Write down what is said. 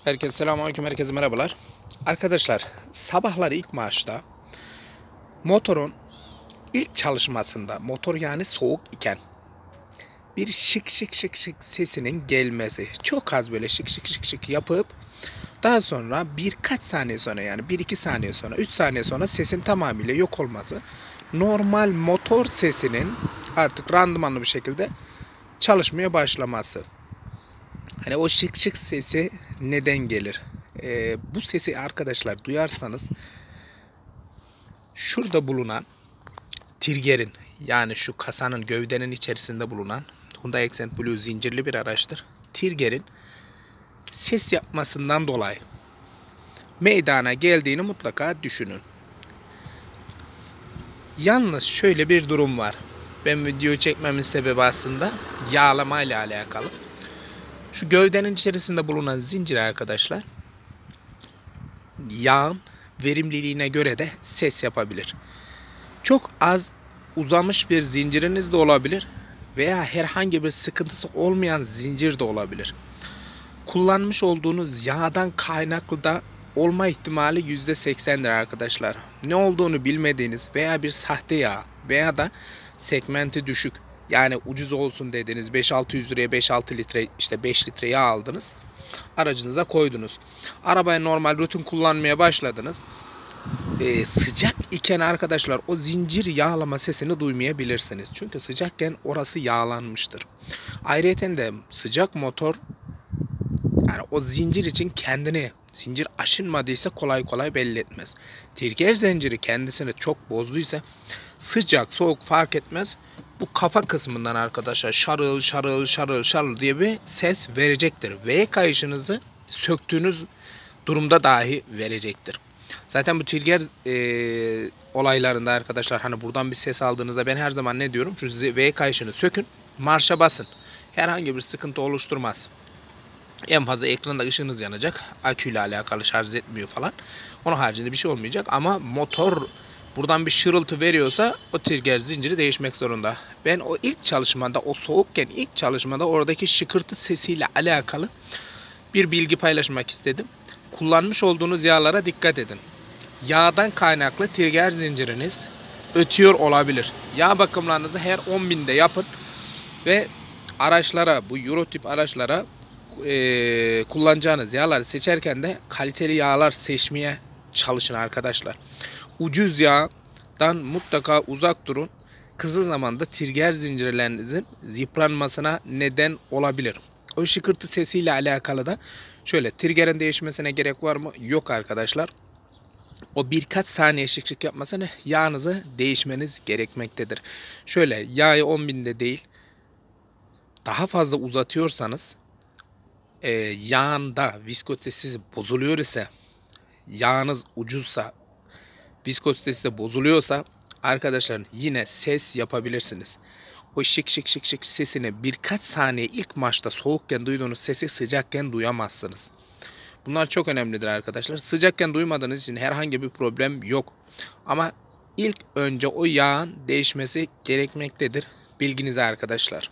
Herkese selamünaleyküm, herkese merhabalar. Arkadaşlar, sabahları ilk maaşta motorun ilk çalışmasında, motor yani soğuk iken bir şık şık şık şık sesinin gelmesi, çok az böyle şık şık şık şık yapıp daha sonra birkaç saniye sonra, yani 1-2 saniye sonra, 3 saniye sonra sesin tamamıyla yok olması, normal motor sesinin artık randımanlı bir şekilde çalışmaya başlaması. Hani o şık şık sesi neden gelir? Bu sesi arkadaşlar duyarsanız şurada bulunan trigger'in, yani şu kasanın, gövdenin içerisinde bulunan Hyundai Accent Blue zincirli bir araçtır. Trigger'in ses yapmasından dolayı meydana geldiğini mutlaka düşünün. Yalnız şöyle bir durum var. Ben video çekmemin sebebi aslında yağlama ile alakalı. Şu gövdenin içerisinde bulunan zincir arkadaşlar, yağın verimliliğine göre de ses yapabilir. Çok az uzamış bir zinciriniz de olabilir veya herhangi bir sıkıntısı olmayan zincir de olabilir. Kullanmış olduğunuz yağdan kaynaklı da olma ihtimali %80'dir arkadaşlar. Ne olduğunu bilmediğiniz veya bir sahte yağ veya da segmenti düşük, yani ucuz olsun dediniz, 5-600 liraya 5-6 litre, işte 5 litre yağ aldınız, aracınıza koydunuz. Arabayı normal rutin kullanmaya başladınız. Sıcak iken arkadaşlar o zincir yağlama sesini duymayabilirsiniz. Çünkü sıcakken orası yağlanmıştır. Ayrıca de sıcak motor, yani o zincir için kendini, zincir aşınmadıysa kolay kolay belli etmez. Trigger zinciri kendisini çok bozduysa sıcak soğuk fark etmez. Bu kafa kısmından arkadaşlar şarıl şarıl şarıl şarıl diye bir ses verecektir. V kayışınızı söktüğünüz durumda dahi verecektir. Zaten bu trigger olaylarında arkadaşlar, hani buradan bir ses aldığınızda ben her zaman ne diyorum? Şu V kayışını sökün, marşa basın. Herhangi bir sıkıntı oluşturmaz. En fazla ekranda ışığınız yanacak. Aküyle alakalı, şarj etmiyor falan. Onun haricinde bir şey olmayacak ama motor buradan bir şırıltı veriyorsa o trigger zinciri değişmek zorunda. Ben o ilk çalışmada, o soğukken ilk çalışmada oradaki şıkırtı sesiyle alakalı bir bilgi paylaşmak istedim. Kullanmış olduğunuz yağlara dikkat edin. Yağdan kaynaklı trigger zinciriniz ötüyor olabilir. Yağ bakımlarınızı her 10.000'de yapın ve araçlara, bu Euro tip araçlara kullanacağınız yağları seçerken de kaliteli yağlar seçmeye çalışın arkadaşlar. Ucuz yağdan mutlaka uzak durun. Kısa zamanda trigger zincirlerinizin yıpranmasına neden olabilir. O şıkırtı sesiyle alakalı da şöyle, triggerin değişmesine gerek var mı? Yok arkadaşlar. O birkaç saniye şık şık yapmasına yağınızı değişmeniz gerekmektedir. Şöyle, yağı 10.000'de değil, daha fazla uzatıyorsanız, yağında viskozitesi bozuluyor ise, yağınız ucuzsa, viskozitesi de bozuluyorsa arkadaşlar yine ses yapabilirsiniz. O şık şık şık şık sesini birkaç saniye ilk maçta soğukken duyduğunuz sesi sıcakken duyamazsınız. Bunlar çok önemlidir arkadaşlar. Sıcakken duymadığınız için herhangi bir problem yok. Ama ilk önce o yağın değişmesi gerekmektedir. Bilginize arkadaşlar.